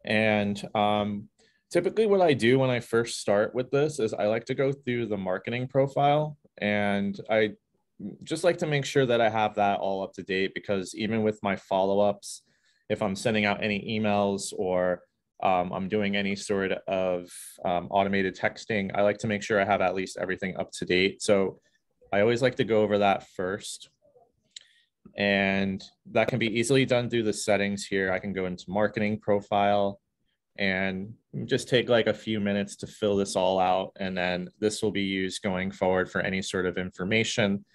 And typically what I do when I first start with this is I like to go through the marketing profile, and I just like to make sure that I have that all up to date, because even with my follow-ups, if I'm sending out any emails or I'm doing any sort of automated texting, I like to make sure I have at least everything up to date. So I always like to go over that first. And that can be easily done through the settings here. I can go into marketing profile and just take like a few minutes to fill this all out. And then this will be used going forward for any sort of information.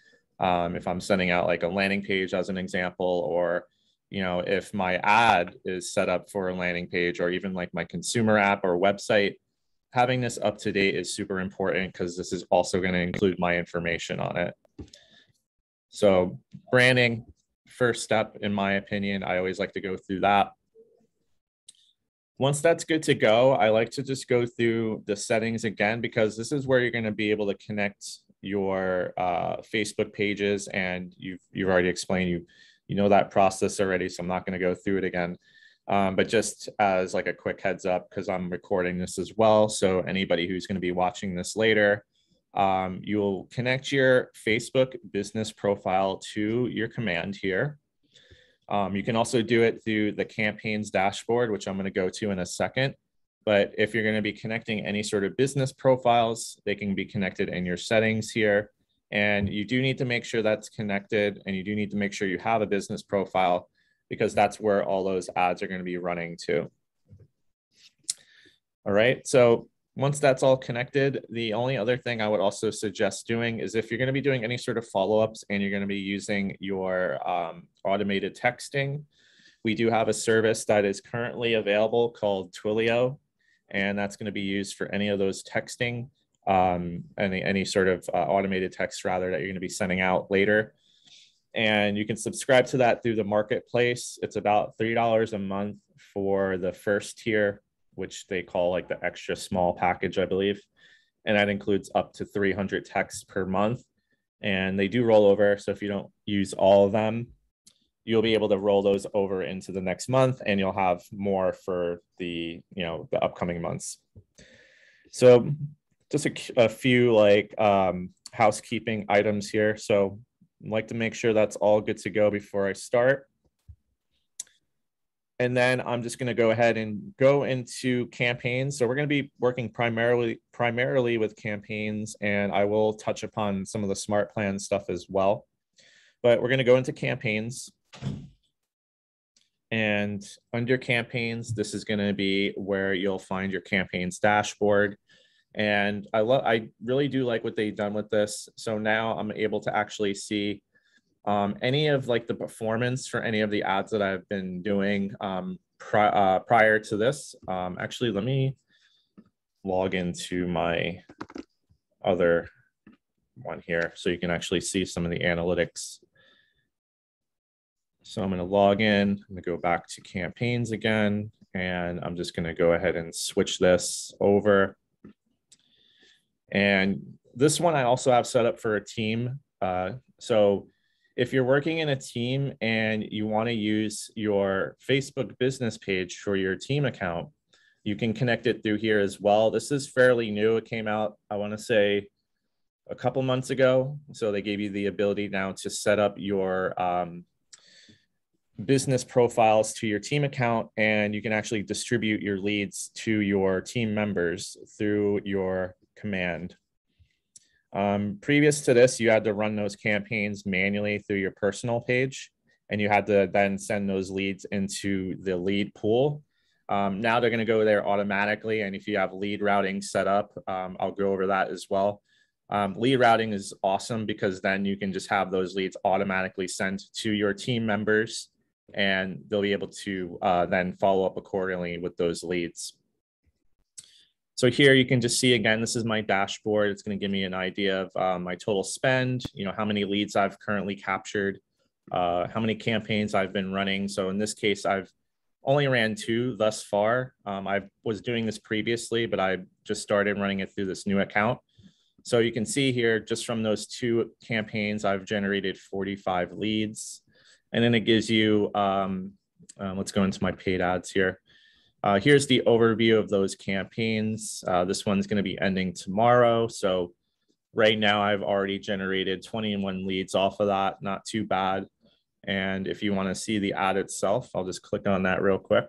If I'm sending out like a landing page as an example, or if my ad is set up for a landing page, or even like my consumer app or website, having this up to date is super important, because this is also going to include my information on it. So branding, first step, in my opinion, I always like to go through that. Once that's good to go, I like to just go through the settings again, because this is where you're going to be able to connect your Facebook pages. And you've already explained, you know that process already, so I'm not going to go through it again. But just as like a quick heads up, because I'm recording this as well, so anybody who's going to be watching this later, you'll connect your Facebook business profile to your command here. You can also do it through the campaigns dashboard, which I'm going to go to in a second. But if you're going to be connecting any sort of business profiles, they can be connected in your settings here. And you do need to make sure that's connected, and you do need to make sure you have a business profile, because that's where all those ads are going to be running to. All right, so once that's all connected, the only other thing I would also suggest doing is, if you're going to be doing any sort of follow-ups and you're going to be using your automated texting, we do have a service that is currently available called Twilio, and that's going to be used for any of those texting, any sort of automated text rather, that you're going to be sending out later. And you can subscribe to that through the marketplace. It's about $3 a month for the first tier, which they call like the extra small package, I believe. And that includes up to 300 texts per month. And they do roll over. So if you don't use all of them, you'll be able to roll those over into the next month, and you'll have more for the upcoming months. So just a few like housekeeping items here. So I'd like to make sure that's all good to go before I start. And then I'm just going to go ahead and go into campaigns. So we're going to be working primarily with campaigns, and I will touch upon some of the smart plan stuff as well. But we're going to go into campaigns. And under campaigns, this is going to be where you'll find your campaigns dashboard. And I really do like what they've done with this. So now I'm able to actually see any of like the performance for any of the ads that I've been doing prior to this. Actually, let me log into my other one here so you can actually see some of the analytics. So I'm going to log in. I'm going to go back to campaigns again, and I'm just going to go ahead and switch this over. And this one I also have set up for a team. So if you're working in a team and you want to use your Facebook business page for your team account, you can connect it through here as well. This is fairly new. It came out, I want to say, a couple months ago. So they gave you the ability now to set up your business profiles to your team account, and you can actually distribute your leads to your team members through your command. Previous to this, you had to run those campaigns manually through your personal page, and you had to then send those leads into the lead pool. Now they're going to go there automatically, and if you have lead routing set up, I'll go over that as well. Lead routing is awesome, because then you can just have those leads automatically sent to your team members, and they'll be able to then follow up accordingly with those leads. So here you can just see, again, this is my dashboard. It's going to give me an idea of my total spend, how many leads I've currently captured, how many campaigns I've been running. So in this case, I've only ran 2 thus far. I was doing this previously, but I just started running it through this new account. So you can see here, just from those 2 campaigns, I've generated 45 leads. And then it gives you, let's go into my paid ads here. Here's the overview of those campaigns. This one's going to be ending tomorrow. So right now I've already generated 21 leads off of that. Not too bad. And if you want to see the ad itself, I'll just click on that real quick.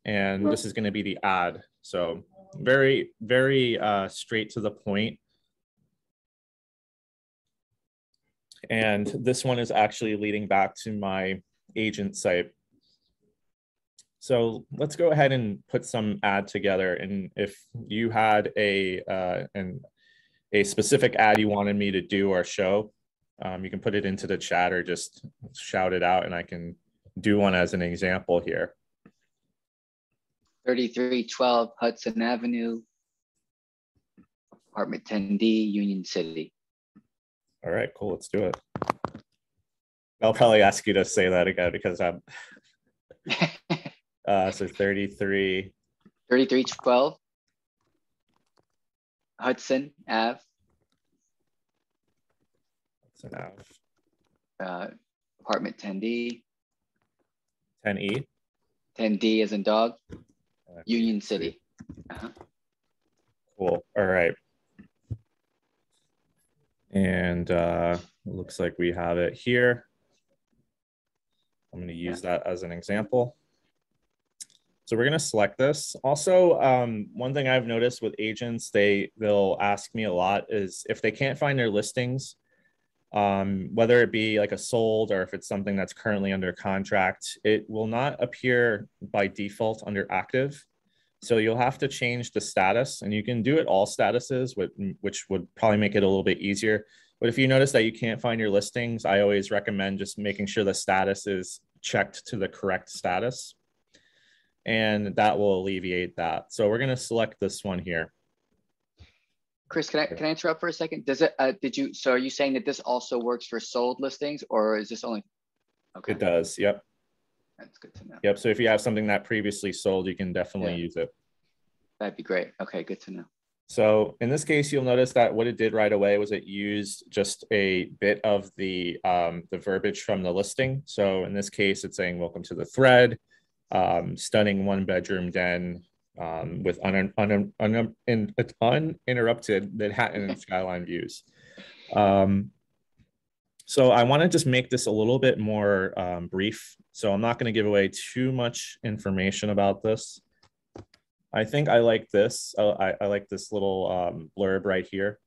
And this is going to be the ad. So very, very straight to the point. And this one is actually leading back to my agent site. So let's go ahead and put some ad together. And if you had a specific ad you wanted me to do or show, you can put it into the chat or just shout it out and I can do one as an example here. 3312 Hudson Avenue, apartment 10D, Union City. All right, cool. Let's do it. I'll probably ask you to say that again because I'm so 3312 Hudson Ave. Apartment 10D. 10E. 10D as in dog. Union City. Cool. All right. And it looks like we have it here. I'm going to use that as an example. So we're going to select this. Also, one thing I've noticed with agents, they'll ask me a lot is if they can't find their listings, whether it be like a sold or if it's something that's currently under contract, it will not appear by default under active. So you'll have to change the status, and you can do it all statuses, which would probably make it a little bit easier. But if you notice that you can't find your listings, I always recommend just making sure the status is checked to the correct status. And that will alleviate that. So we're going to select this one here. Chris, can I interrupt for a second? Does it, so are you saying that this also works for sold listings, or is this only? Okay. It does. Yep. That's good to know. Yep. So if you have something that previously sold, you can definitely use it. That'd be great. Okay. Good to know. So in this case, you'll notice that what it did right away was it used just a bit of the verbiage from the listing. So in this case, it's saying, welcome to the thread, stunning 1-bedroom den with uninterrupted Manhattan and skyline views. So I want to just make this a little bit more brief. So I'm not going to give away too much information about this. I think I like this. I like this little blurb right here.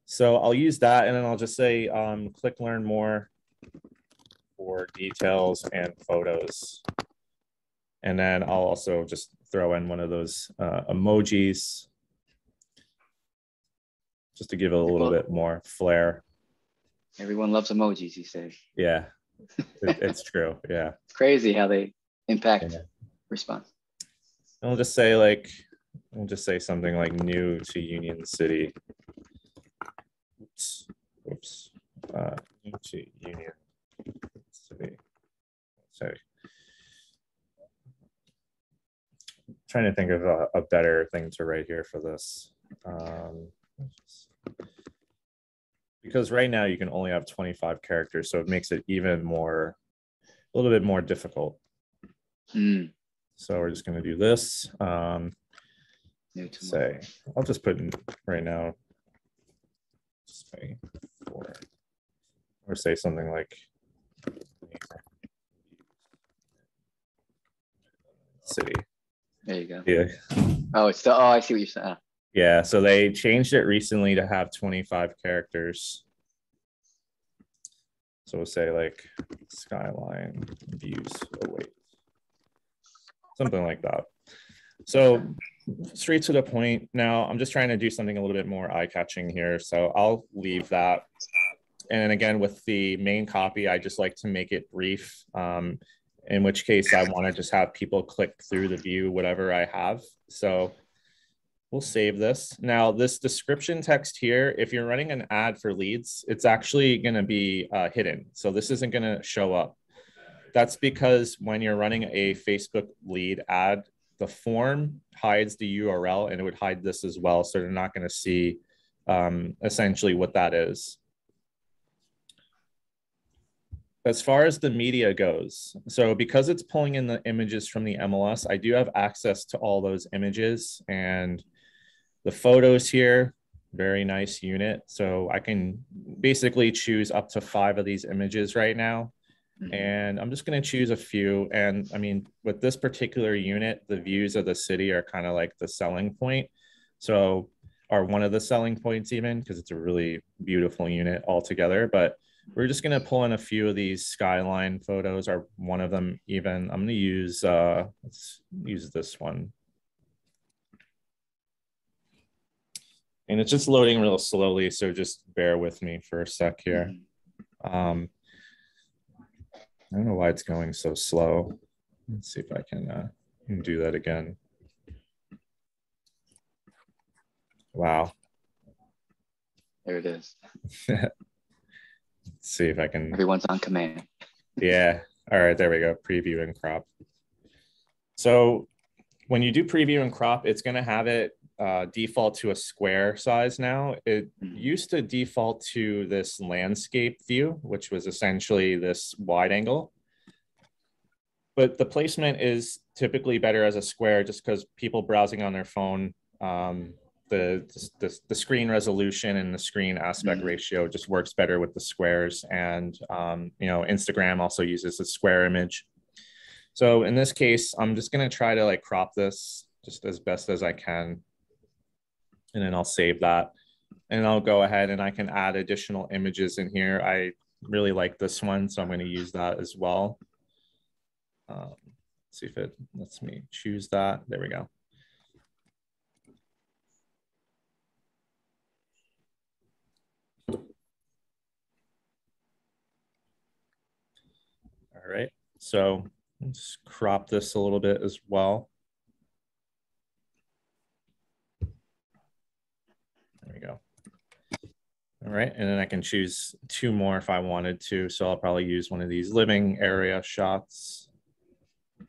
So I'll use that and then I'll just say, click learn more for details and photos. And then I'll also just throw in one of those emojis just to give it a little bit more flair. Everyone loves emojis these days. Yeah, it's true. Yeah. It's crazy how they impact response. I'll just say like, we'll just say something like new to Union City. Oops. New to Union City. Sorry. Trying to think of a better thing to write here for this. Because right now you can only have 25 characters, so it makes it even more, a little bit more difficult. So we're just going to do this. Say, I'll just put in right now, say, or say something like city. There you go. Yeah. Oh, it's the, oh, I see what you're saying. Yeah, so they changed it recently to have 25 characters. So we'll say like skyline views await. Something like that. So straight to the point. Now I'm just trying to do something a little bit more eye-catching here. So I'll leave that. And then again, with the main copy, I just like to make it brief. In which case I want to just have people click through the view, whatever I have. So we'll save this. Now this description text here, if you're running an ad for leads, it's actually going to be hidden. So this isn't going to show up. That's because when you're running a Facebook lead ad, the form hides the URL and it would hide this as well. So they're not going to see essentially what that is. as far as the media goes, so because it's pulling in the images from the MLS, I do have access to all those images and the photos here. Very nice unit. So I can basically choose up to 5 of these images right now. And I'm just going to choose a few. And I mean, with this particular unit, the views of the city are kind of like the selling point. So, are one of the selling points even, because it's a really beautiful unit altogether. But we're just going to pull in a few of these skyline photos, or one of them even. I'm going to use, let's use this one. And it's just loading real slowly, so just bear with me for a sec here. I don't know why it's going so slow. Let's see if I can do that again. Wow. There it is. Let's see if I can. Everyone's on command. Yeah. All right, there we go. Preview and crop. So when you do preview and crop, it's going to have it default to a square size now. It used to default to this landscape view, which was essentially this wide angle. But the placement is typically better as a square just because people browsing on their phone, the screen resolution and the screen aspect ratio just works better with the squares. And, you know, Instagram also uses a square image. So in this case, I'm just going to try to like crop this just as best as I can. And then I'll save that. And I'll go ahead and I can add additional images in here. I really like this one, so I'm going to use that as well. See if it lets me choose that. There we go. All right, so let's crop this a little bit as well. There we go. All right, and then I can choose 2 more if I wanted to. So I'll probably use one of these living area shots. There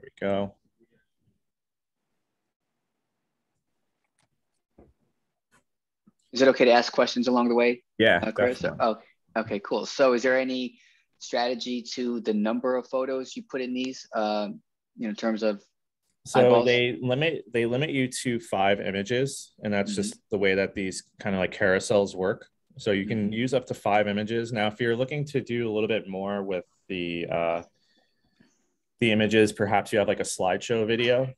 we go. Is it okay to ask questions along the way? Yeah, Chris? Oh, okay, cool. So is there any strategy to the number of photos you put in these, you know, in terms of so they limit you to 5 images, and that's just the way that these kind of like carousels work. So you can use up to 5 images. Now, if you're looking to do a little bit more with the images, perhaps you have like a slideshow video.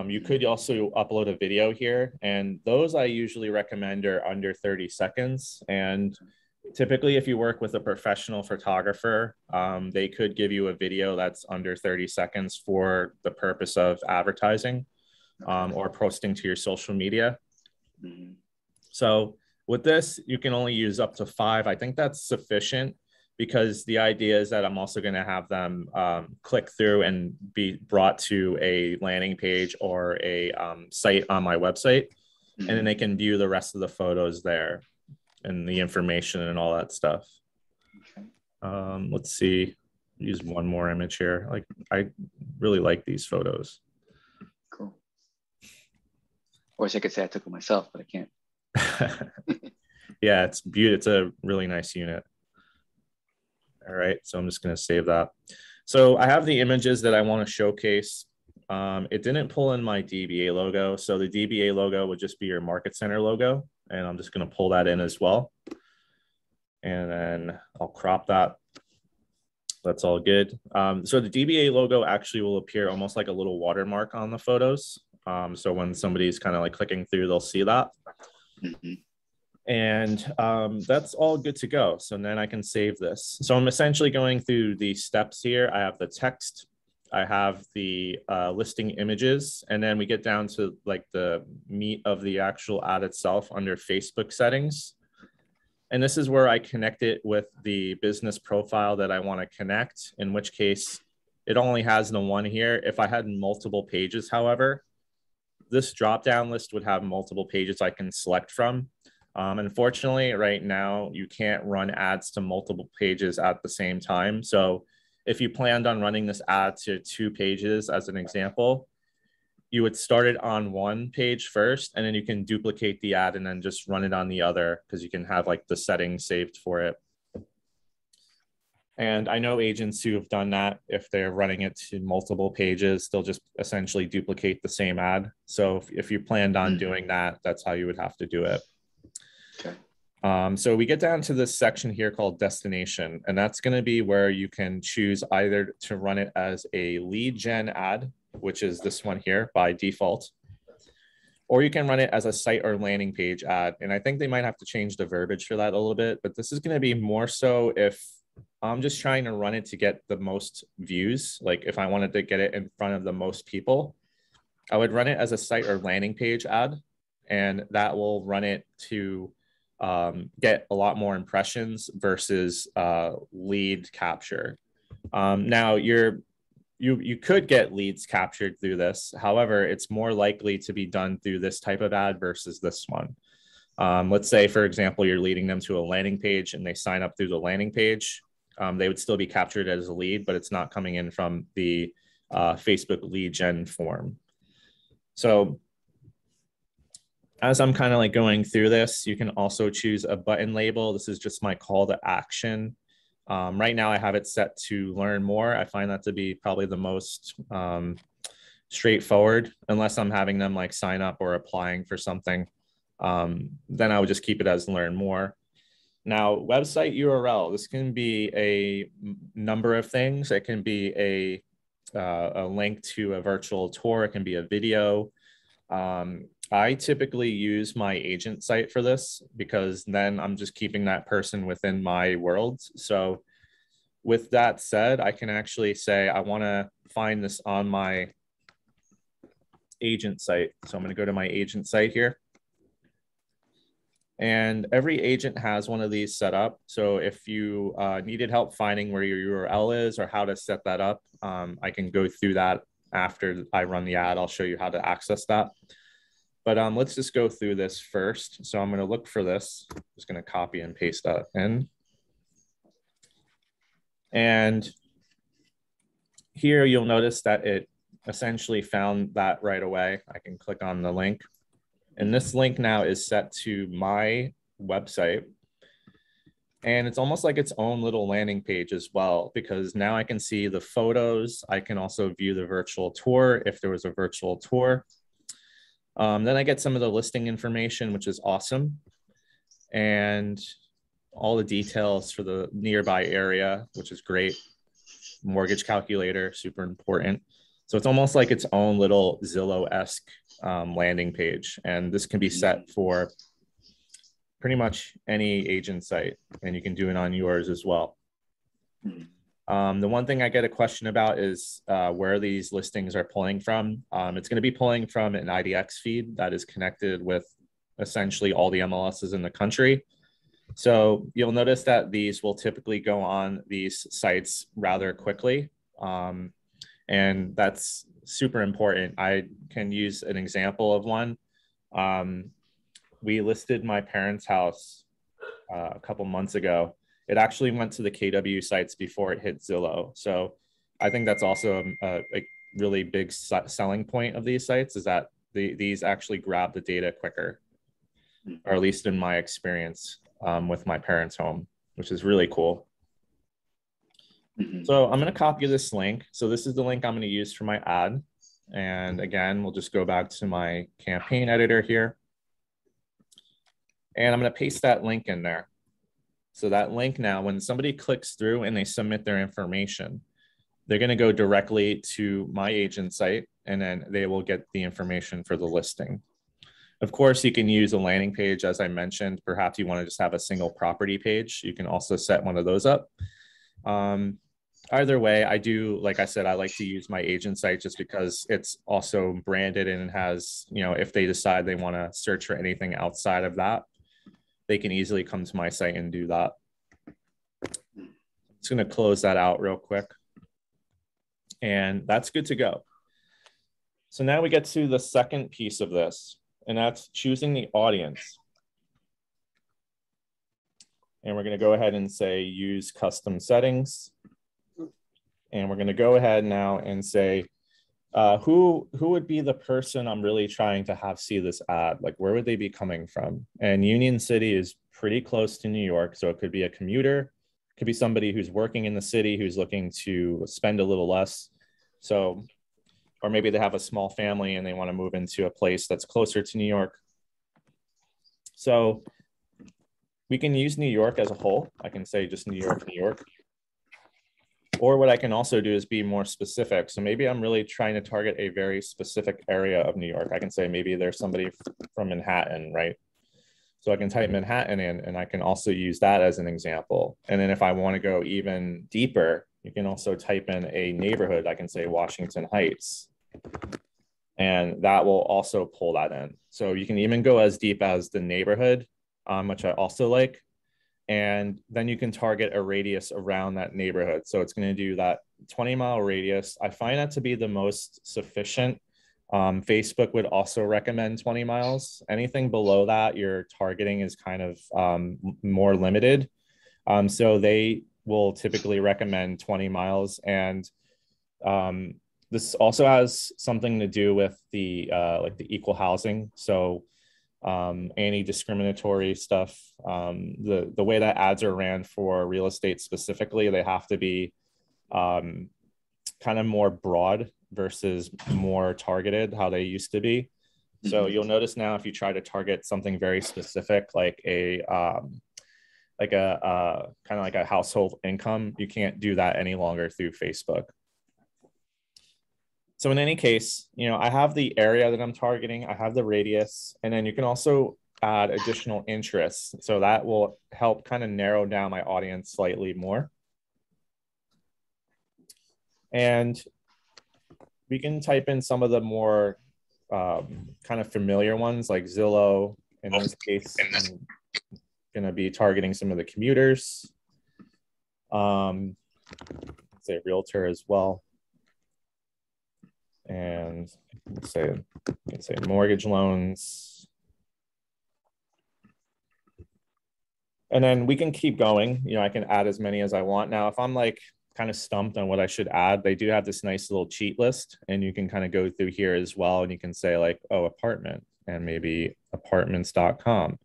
You could also upload a video here, and those I usually recommend are under 30 seconds. And typically, if you work with a professional photographer, they could give you a video that's under 30 seconds for the purpose of advertising or posting to your social media. So with this, you can only use up to 5. I think that's sufficient, because the idea is that I'm also going to have them click through and be brought to a landing page or a site on my website, and then they can view the rest of the photos there and the information and all that stuff. Let's see, use one more image here. Like, I really like these photos. Cool. Of course, I could say I took it myself, but I can't. Yeah, it's beautiful. It's a really nice unit. All right, so I'm just going to save that. So I have the images that I want to showcase. It didn't pull in my DBA logo. So the DBA logo would just be your Market Center logo. And I'm just going to pull that in as well. And then I'll crop that. That's all good. So the DBA logo actually will appear almost like a little watermark on the photos. So when somebody's kind of like clicking through, they'll see that. And that's all good to go. So then I can save this. So I'm essentially going through the steps here. I have the text, I have the listing images, and then we get down to like the meat of the actual ad itself under Facebook settings. And this is where I connect it with the business profile that I want to connect, in which case it only has the one here. If I had multiple pages, however, this drop-down list would have multiple pages I can select from. Unfortunately, right now, you can't run ads to multiple pages at the same time. So if you planned on running this ad to 2 pages, as an example, you would start it on one page first, and then you can duplicate the ad and then just run it on the other, because you can have like the settings saved for it. And I know agents who have done that, if they're running it to multiple pages, they'll just essentially duplicate the same ad. So if you planned on doing that, that's how you would have to do it. Okay. So we get down to this section here called destination, and that's going to be where you can choose either to run it as a lead gen ad, which is this one here by default, or you can run it as a site or landing page ad. And I think they might have to change the verbiage for that a little bit, but this is going to be more so if I'm just trying to run it to get the most views. Like if I wanted to get it in front of the most people, I would run it as a site or landing page ad, and that will run it to get a lot more impressions versus lead capture. Now you could get leads captured through this. However, it's more likely to be done through this type of ad versus this one. Let's say, for example, you're leading them to a landing page and they sign up through the landing page. They would still be captured as a lead, but it's not coming in from the Facebook lead gen form. So as I'm kind of like going through this, you can also choose a button label. This is just my call to action. Right now I have it set to learn more. I find that to be probably the most straightforward, unless I'm having them like sign up or applying for something. Then I would just keep it as learn more. Now, website URL, this can be a number of things. It can be a link to a virtual tour. It can be a video. I typically use my agent site for this because then I'm just keeping that person within my world. So with that said, I can actually say, I want to find this on my agent site. So I'm going to go to my agent site here. And every agent has one of these set up. So if you needed help finding where your URL is or how to set that up, I can go through that after I run the ad. I'll show you how to access that. But let's just go through this first. So I'm going to look for this. I'm just going to copy and paste that in. And here you'll notice that it essentially found that right away. I can click on the link. And this link now is set to my website. And it's almost like its own little landing page as well, because now I can see the photos. I can also view the virtual tour if there was a virtual tour. Then I get some of the listing information, which is awesome. And all the details for the nearby area, which is great. Mortgage calculator, super important. So it's almost like its own little Zillow-esque landing page. And this can be set for pretty much any agent site, and you can do it on yours as well. The one thing I get a question about is where these listings are pulling from. It's going to be pulling from an IDX feed that is connected with essentially all the MLSs in the country. So you'll notice that these will typically go on these sites rather quickly. And that's super important. I can use an example of one. We listed my parents' house a couple months ago. It actually went to the KW sites before it hit Zillow. So I think that's also a really big selling point of these sites, is that these actually grab the data quicker, or at least in my experience with my parents' home, which is really cool. So I'm going to copy this link. So this is the link I'm going to use for my ad. And again, we'll just go back to my campaign editor here. And I'm going to paste that link in there. So that link now, when somebody clicks through and they submit their information, they're going to go directly to my agent site, and then they will get the information for the listing. Of course, you can use a landing page, as I mentioned. Perhaps you want to just have a single property page. You can also set one of those up. Either way, I do, like I said, I like to use my agent site just because it's also branded and it has, you know, if they decide they want to search for anything outside of that, they can easily come to my site and do that. I'm just going to close that out real quick. And that's good to go. So now we get to the second piece of this, and that's choosing the audience. And we're going to go ahead and say use custom settings. And we're going to go ahead now and say, who would be the person I'm really trying to have see this ad? Like, where would they be coming from? And Union City is pretty close to New York, so it could be a commuter. Could be somebody who's working in the city who's looking to spend a little less. So, or maybe they have a small family and they want to move into a place that's closer to New York. So we can use New York as a whole. I can say just New York, New York. Or what I can also do is be more specific. So maybe I'm really trying to target a very specific area of New York. I can say maybe there's somebody from Manhattan, right? So I can type Manhattan in, and I can also use that as an example. And then if I want to go even deeper, you can also type in a neighborhood. I can say Washington Heights, and that will also pull that in. So you can even go as deep as the neighborhood, which I also like. And then you can target a radius around that neighborhood. So it's going to do that 20-mile radius. I find that to be the most sufficient. Facebook would also recommend 20 miles. Anything below that, your targeting is kind of more limited. So they will typically recommend 20 miles. And this also has something to do with the like the equal housing. So anti-discriminatory stuff. The way that ads are ran for real estate specifically, they have to be kind of more broad versus more targeted, how they used to be. So you'll notice now if you try to target something very specific, like a kind of like a household income, you can't do that any longer through Facebook. So in any case, you know, I have the area that I'm targeting, I have the radius, and then you can also add additional interests. So that will help kind of narrow down my audience slightly more. And we can type in some of the more kind of familiar ones like Zillow. In this case, I'm gonna be targeting some of the commuters. Say realtor as well. And say mortgage loans. And then we can keep going. You know, I can add as many as I want. Now, if I'm like kind of stumped on what I should add, they do have this nice little cheat list, and you can kind of go through here as well. And you can say like, oh, apartment, and maybe apartments.com.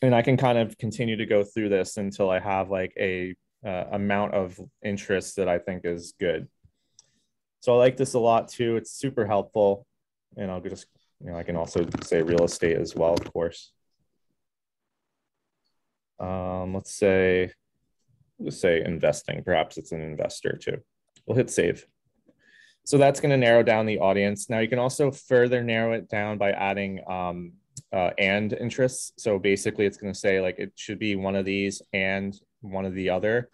And I can kind of continue to go through this until I have like a amount of interest that I think is good. So I like this a lot too. It's super helpful. And I'll just, you know, I can also say real estate as well, of course. Let's say investing. Perhaps it's an investor too. We'll hit save. So that's going to narrow down the audience. Now you can also further narrow it down by adding and interests. So basically it's going to say like it should be one of these and one of the other.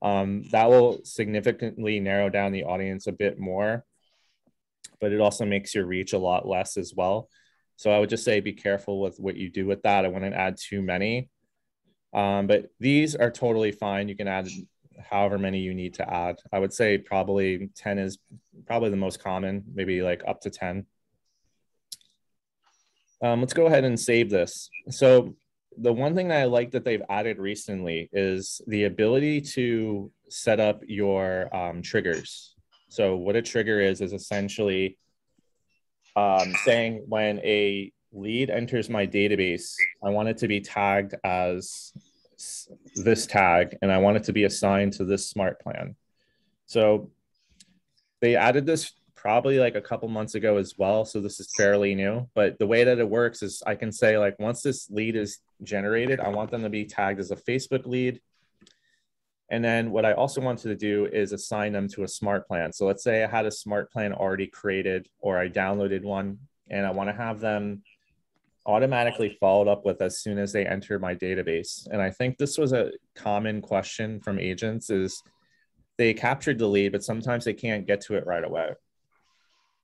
That will significantly narrow down the audience a bit more, but it also makes your reach a lot less as well. So I would just say be careful with what you do with that. I wouldn't add too many, but these are totally fine. You can add however many you need to add. I would say probably 10 is probably the most common, maybe like up to 10. Let's go ahead and save this. So the one thing that I like that they've added recently is the ability to set up your triggers. So what a trigger is essentially saying when a lead enters my database, I want it to be tagged as this tag, and I want it to be assigned to this smart plan. So they added this probably like a couple months ago as well. So this is fairly new, but the way that it works is I can say like, once this lead is generated, I want them to be tagged as a Facebook lead. And then what I also wanted to do is assign them to a smart plan. So let's say I had a smart plan already created, or I downloaded one, and I want to have them automatically followed up with as soon as they enter my database. And I think this was a common question from agents is they captured the lead, but sometimes they can't get to it right away.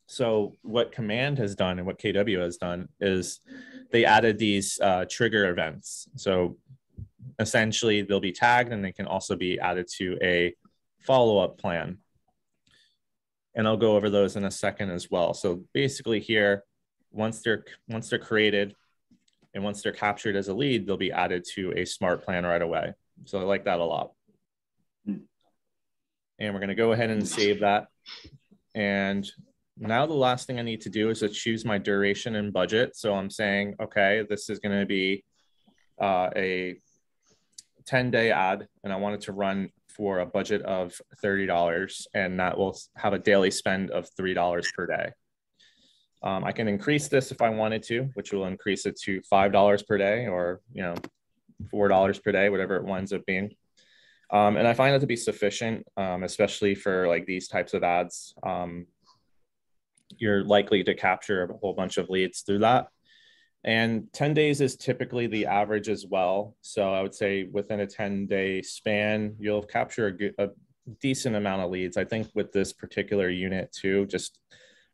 So what Command has done and what KW has done is they added these trigger events. So essentially they'll be tagged and they can also be added to a follow-up plan. And I'll go over those in a second as well. So basically here, once they're created and once they're captured as a lead, they'll be added to a smart plan right away. So I like that a lot. And we're going to go ahead and save that. And now the last thing I need to do is to choose my duration and budget. So I'm saying, okay, this is going to be a 10-day ad, and I want it to run for a budget of $30, and that will have a daily spend of $3 per day. I can increase this if I wanted to, which will increase it to $5 per day, or $4 per day, whatever it winds up being. And I find that to be sufficient, especially for like these types of ads. You're likely to capture a whole bunch of leads through that. And 10 days is typically the average as well. So I would say within a 10-day span, you'll capture a decent amount of leads. I think with this particular unit too, just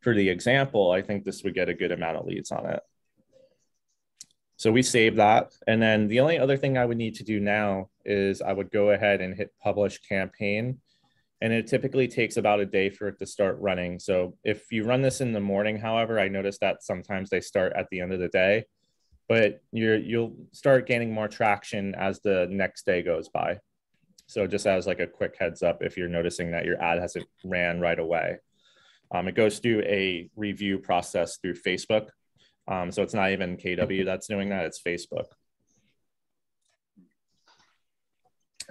for the example, I think this would get a good amount of leads on it. So we save that. And then the only other thing I would need to do now is I would go ahead and hit publish campaign. And it typically takes about a day for it to start running. So if you run this in the morning, however, I noticed that sometimes they start at the end of the day, but you'll start gaining more traction as the next day goes by. So just as like a quick heads up, if you're noticing that your ad hasn't ran right away, it goes through a review process through Facebook. So it's not even KW that's doing that, it's Facebook.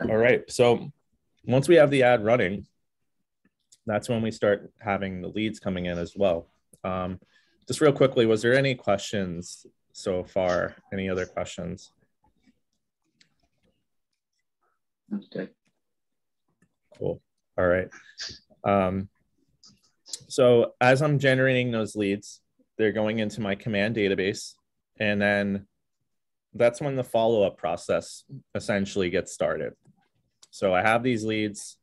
All right, so once we have the ad running, that's when we start having the leads coming in as well. Just real quickly, was there any questions so far? Any other questions? Okay. Cool. All right. So as I'm generating those leads, they're going into my command database, and then that's when the follow-up process essentially gets started. So I have these leads,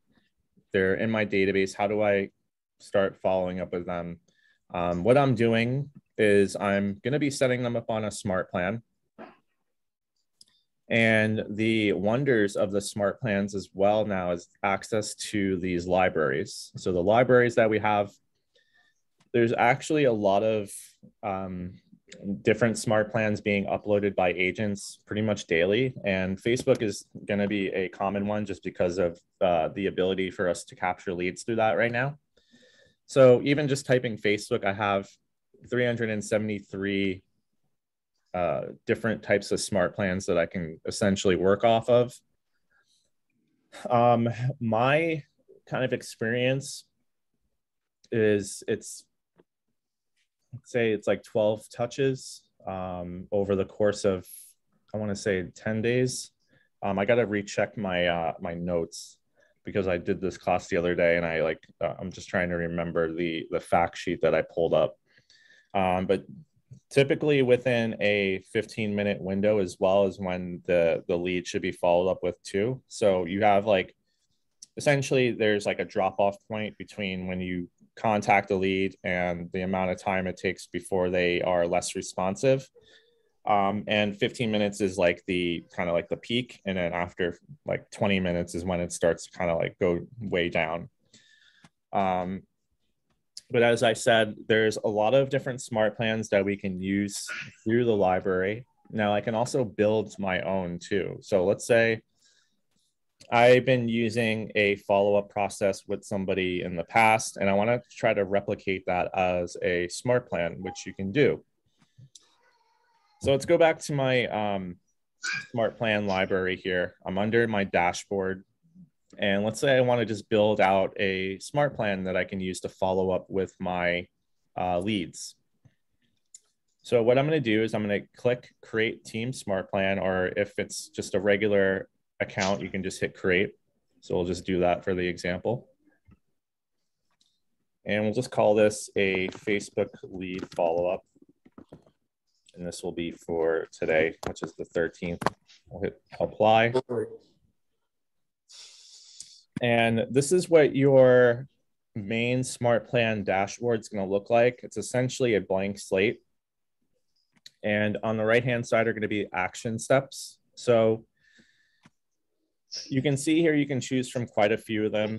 they're in my database. How do I start following up with them? What I'm doing is I'm going to be setting them up on a smart plan. And the wonders of the smart plans as well now is access to these libraries. So the libraries that we have, there's actually a lot of different smart plans being uploaded by agents pretty much daily. And Facebook is going to be a common one just because of the ability for us to capture leads through that right now. So even just typing Facebook, I have 373 different types of smart plans that I can essentially work off of. My kind of experience is let's say it's like 12 touches over the course of, I want to say 10 days. I got to recheck my my notes because I did this class the other day, and I'm just trying to remember the fact sheet that I pulled up. But typically within a 15-minute window as well as when the lead should be followed up with too. So you have like, essentially there's like a drop-off point between when you contact a lead and the amount of time it takes before they are less responsive. And 15 minutes is like the kind of like the peak. And then after like 20 minutes is when it starts to kind of like go way down. But as I said, there's a lot of different smart plans that we can use through the library. Now I can also build my own too. So let's say I've been using a follow-up process with somebody in the past, and I want to try to replicate that as a smart plan, which you can do. So let's go back to my smart plan library here. I'm under my dashboard. And let's say I want to just build out a smart plan that I can use to follow up with my leads. So what I'm going to do is I'm going to click Create Team Smart Plan, or if it's just a regular account, you can just hit Create. So we'll just do that for the example. And we'll just call this a Facebook lead follow-up. And this will be for today, which is the 13th. We'll hit Apply. And this is what your main smart plan dashboard is going to look like. It's essentially a blank slate. And on the right-hand side are going to be action steps. So you can see here, you can choose from quite a few of them.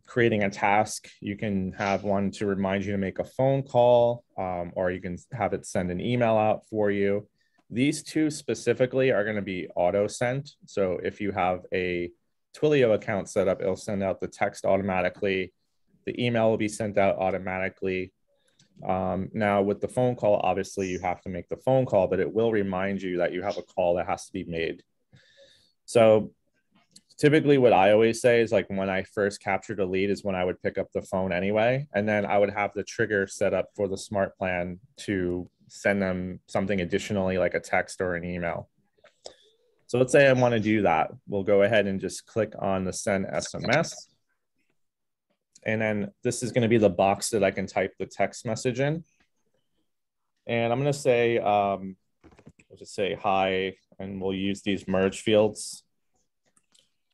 Creating a task, you can have one to remind you to make a phone call, or you can have it send an email out for you. These two specifically are going to be auto sent. So if you have a Twilio account set up, it'll send out the text automatically. The email will be sent out automatically. Now with the phone call, obviously you have to make the phone call, but it will remind you that you have a call that has to be made. So typically what I always say is like when I first captured a lead is when I would pick up the phone anyway. And then I would have the trigger set up for the smart plan to send them something additionally like a text or an email. So let's say I want to do that. We'll go ahead and just click on the send SMS. And then this is going to be the box that I can type the text message in. And I'm going to say, we'll just say hi, and we'll use these merge fields.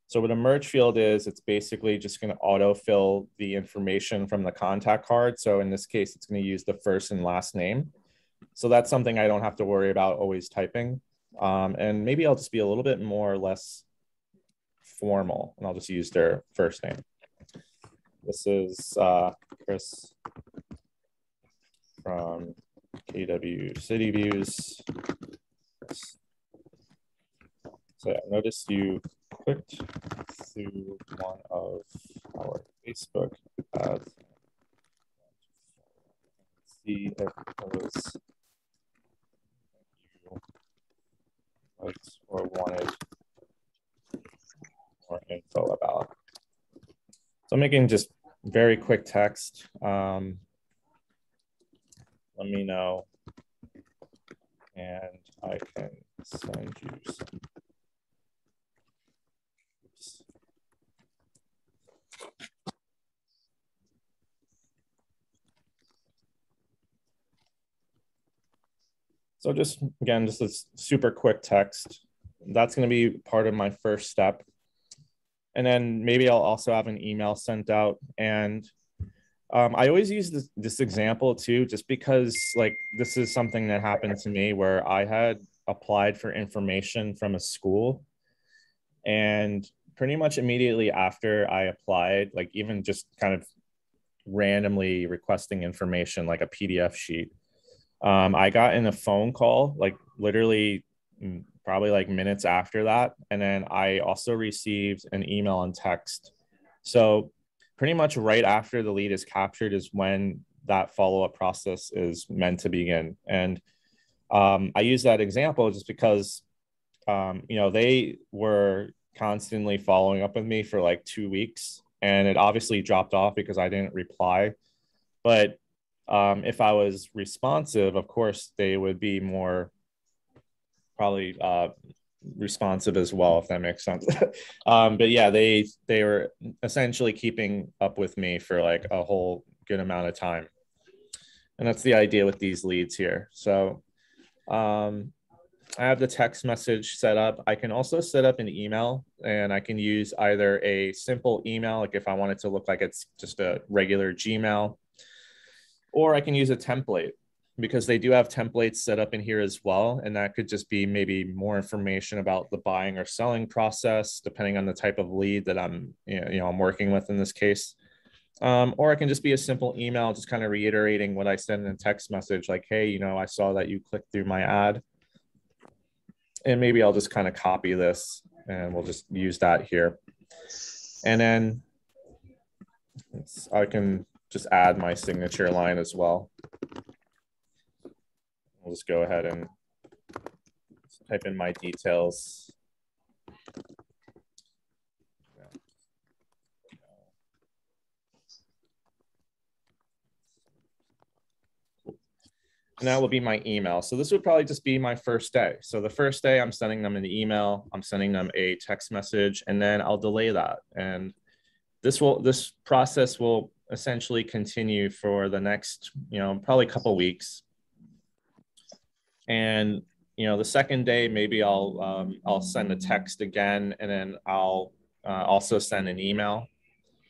So what a merge field is, it's basically just going to autofill the information from the contact card. So in this case, it's going to use the first and last name. So that's something I don't have to worry about always typing. And maybe I'll just be a little bit more or less formal, and I'll just use their first name. This is Chris from KW City Views. So I noticed you clicked through one of our Facebook ads. See if there was you liked or wanted more info about. So I'm making just very quick text. Let me know, and I can send you some. Oops. So just, again, just this super quick text. That's going to be part of my first step. And then maybe I'll also have an email sent out. And I always use this example too, just because like this is something that happened to me where I had applied for information from a school, and pretty much immediately after I applied, like even just kind of randomly requesting information like a PDF sheet, I got in a phone call, like literally probably like minutes after that. And then I also received an email and text. So pretty much right after the lead is captured is when that follow-up process is meant to begin. And I use that example just because, they were constantly following up with me for like 2 weeks, and it obviously dropped off because I didn't reply. But if I was responsive, of course, they would be more probably responsive as well, if that makes sense. But yeah, they were essentially keeping up with me for like a whole good amount of time. And that's the idea with these leads here. So I have the text message set up. I can also set up an email, and I can use either a simple email, like if I want it to look like it's just a regular Gmail, or I can use a template, because they do have templates set up in here as well. And that could just be maybe more information about the buying or selling process, depending on the type of lead that I'm working with in this case. Or it can just be a simple email, just kind of reiterating what I send in a text message, like, hey, I saw that you clicked through my ad. And maybe I'll just kind of copy this and we'll just use that here. And then I can just add my signature line as well. We'll just go ahead and type in my details. And that will be my email. So this would probably just be my first day. So the first day I'm sending them an email, I'm sending them a text message, and then I'll delay that. And this process will essentially continue for the next, probably a couple weeks. And, the second day, maybe I'll send a text again, and then I'll also send an email.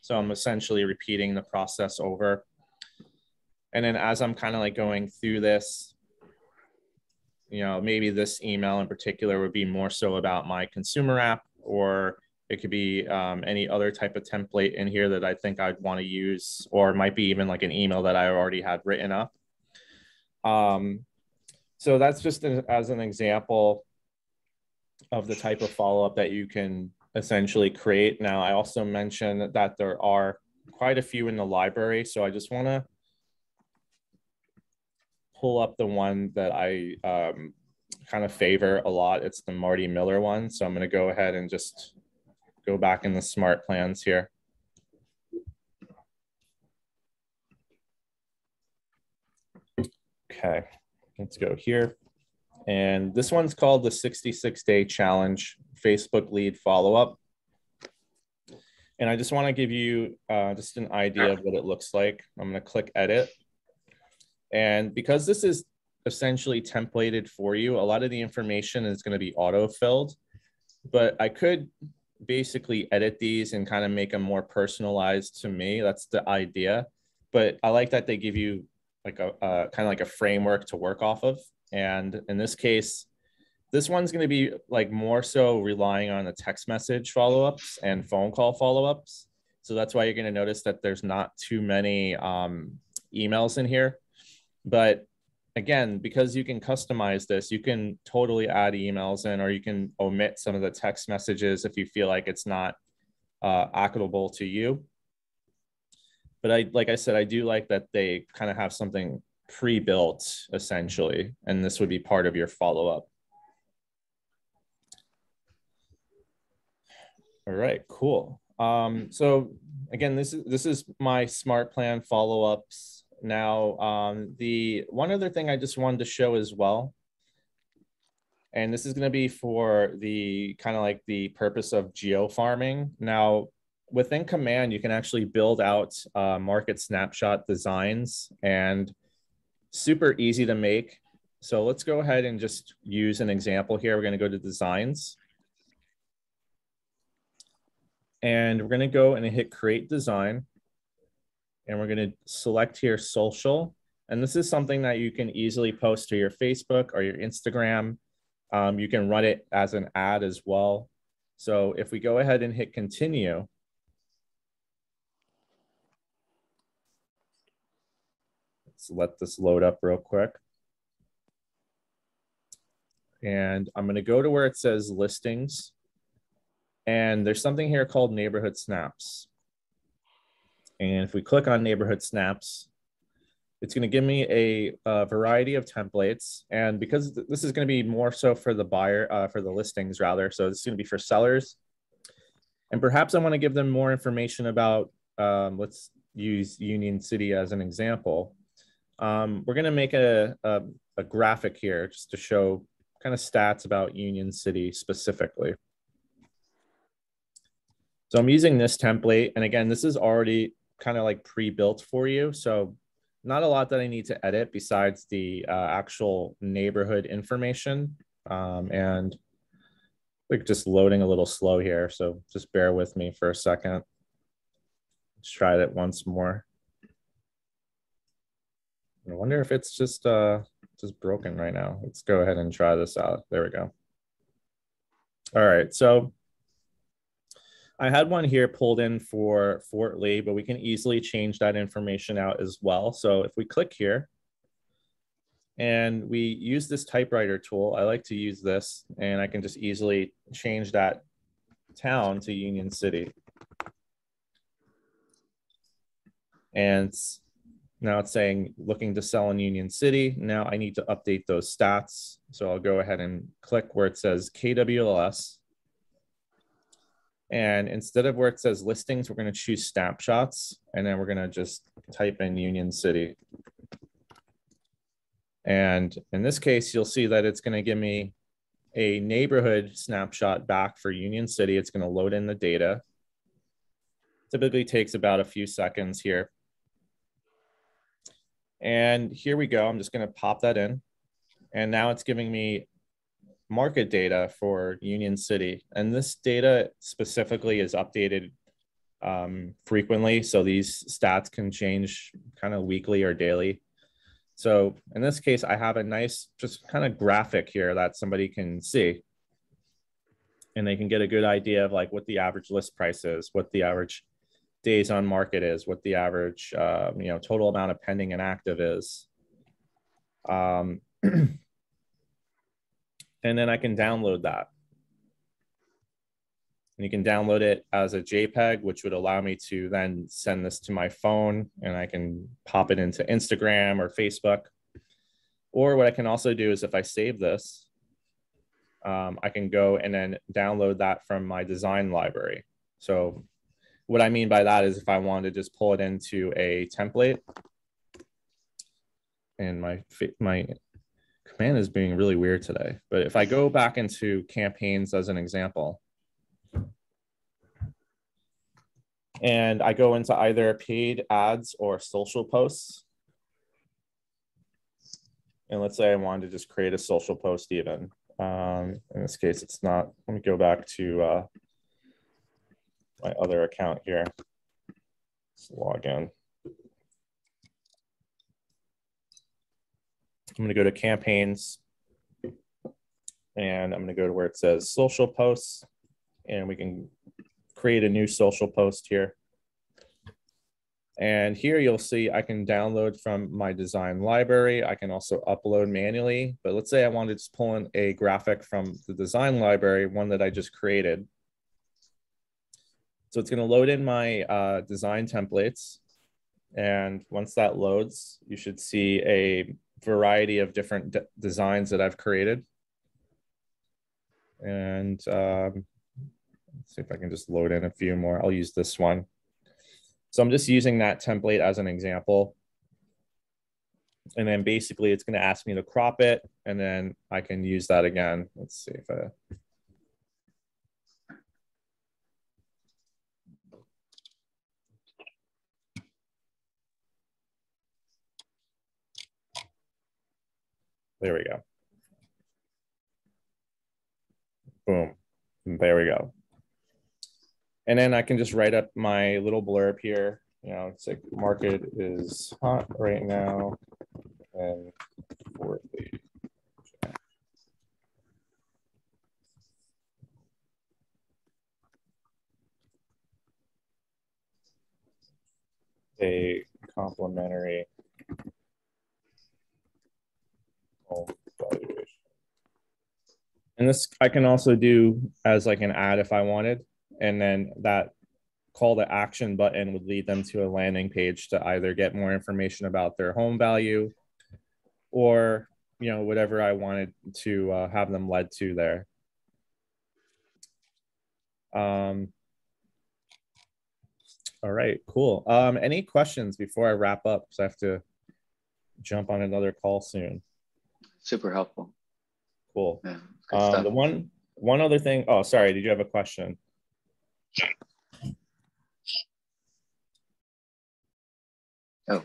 So I'm essentially repeating the process over. And then as I'm kind of like going through this, maybe this email in particular would be more so about my consumer app, or it could be any other type of template in here that I think I'd want to use, or it might be even like an email that I already had written up. So that's just as an example of the type of follow-up that you can essentially create. Now, I also mentioned that there are quite a few in the library. So I just want to pull up the one that I kind of favor a lot. It's the Marty Miller one. So I'm going to go ahead and just go back in the smart plans here. Okay, let's go here. And this one's called the 66-day challenge Facebook lead follow-up. And I just want to give you just an idea of what it looks like. I'm going to click edit. And because this is essentially templated for you, a lot of the information is going to be auto-filled, but I could basically edit these and kind of make them more personalized to me. That's the idea. But I like that they give you like a kind of like a framework to work off of. And in this case, this one's going to be like more so relying on the text message follow-ups and phone call follow-ups. So that's why you're going to notice that there's not too many emails in here. But again, because you can customize this, you can totally add emails in, or you can omit some of the text messages if you feel like it's not applicable to you. But like I said, I do like that they kind of have something pre-built essentially, and this would be part of your follow-up. All right, cool. So again, this is my smart plan follow-ups. Now, the one other thing I just wanted to show as well, and this is going to be for the kind of like the purpose of geo farming. Now, within Command, you can actually build out market snapshot designs, and super easy to make. So let's go ahead and just use an example here. We're going to go to designs. And we're going to go and hit create design. And we're going to select here social. And this is something that you can easily post to your Facebook or your Instagram. You can run it as an ad as well. So if we go ahead and hit continue, let's let this load up real quick. And I'm going to go to where it says listings. And there's something here called neighborhood snaps. And if we click on neighborhood snaps, it's going to give me a variety of templates. And because this is going to be more so for the buyer, for the listings rather, so it's going to be for sellers. And perhaps I want to give them more information about, let's use Union City as an example. We're going to make a graphic here just to show kind of stats about Union City specifically. So I'm using this template. And again, this is already kind of like pre-built for you. So not a lot that I need to edit besides the actual neighborhood information. And like just loading a little slow here. So just bear with me for a second. Let's try that once more. I wonder if it's just broken right now. Let's go ahead and try this out. There we go. All right, so I had one here pulled in for Fort Lee, but we can easily change that information out as well. So if we click here and we use this typewriter tool, I like to use this, and I can just easily change that town to Union City. And now it's saying looking to sell in Union City. Now I need to update those stats. So I'll go ahead and click where it says KWLS. And instead of where it says listings, we're going to choose snapshots. And then we're going to just type in Union City. And in this case, you'll see that it's going to give me a neighborhood snapshot back for Union City. It's going to load in the data. Typically takes about a few seconds here. And here we go. I'm just going to pop that in. And now it's giving me market data for Union City. And this data specifically is updated frequently. So these stats can change kind of weekly or daily. So in this case, I have a nice just kind of graphic here that somebody can see. And they can get a good idea of like what the average list price is, what the average days on market is, what the average total amount of pending and active is. And then I can download that. And you can download it as a JPEG, which would allow me to then send this to my phone, and I can pop it into Instagram or Facebook. Or what I can also do is if I save this, I can go and then download that from my design library. So what I mean by that is if I want to just pull it into a template, and my command is being really weird today, but if I go back into campaigns as an example, and I go into either paid ads or social posts, and let's say I wanted to just create a social post even. In this case, it's not. Let me go back to my other account here. Let's log in. I'm going to go to campaigns, and I'm going to go to where it says social posts, and we can create a new social post here. And here you'll see I can download from my design library. I can also upload manually, but let's say I wanted to just pull in a graphic from the design library, one that I just created. So it's going to load in my design templates. And once that loads, you should see a variety of different designs that I've created. And let's see if I can just load in a few more. I'll use this one. So I'm just using that template as an example. And then basically it's going to ask me to crop it, and then I can use that again. Let's see if I... There we go. Boom. There we go. And then I can just write up my little blurb here. You know, it's like market is hot right now. And for the a complimentary home valuation. And this I can also do as like an ad if I wanted. And then that call to action button would lead them to a landing page to either get more information about their home value, or, you know, whatever I wanted to have them led to there. All right, cool. Any questions before I wrap up? Because I have to jump on another call soon. Super helpful. Cool. Yeah, the one other thing. Oh, sorry. Did you have a question? Oh.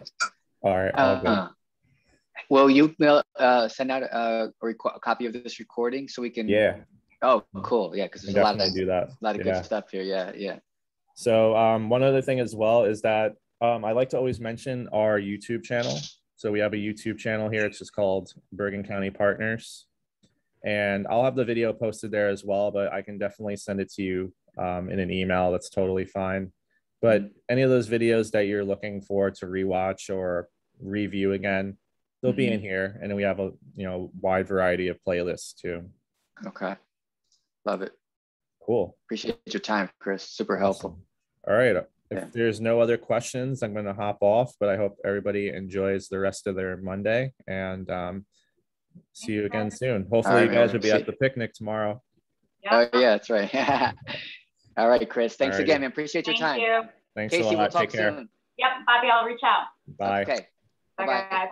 All right. All good. Will you send out a copy of this recording so we can? Yeah. Oh, cool. Yeah, because there's a lot of good stuff here. Yeah. So one other thing as well is that I like to always mention our YouTube channel. So we have a YouTube channel here. It's just called Bergen County Partners. And I'll have the video posted there as well, but I can definitely send it to you in an email. That's totally fine. But any of those videos that you're looking for to rewatch or review again, they'll be in here. And then we have a wide variety of playlists too. Okay. Love it. Cool. Appreciate your time, Chris. Super helpful. All right. If there's no other questions, I'm going to hop off, but I hope everybody enjoys the rest of their Monday, and see you again soon. Hopefully you guys will be at the picnic tomorrow. Oh yeah, that's right. All right, Chris. Thanks again, man. Appreciate your time. Thank you. Thanks Casey, a lot. we'll talk Take care. soon. Yep, Bobby, I'll reach out. Bye. Okay. Bye, guys.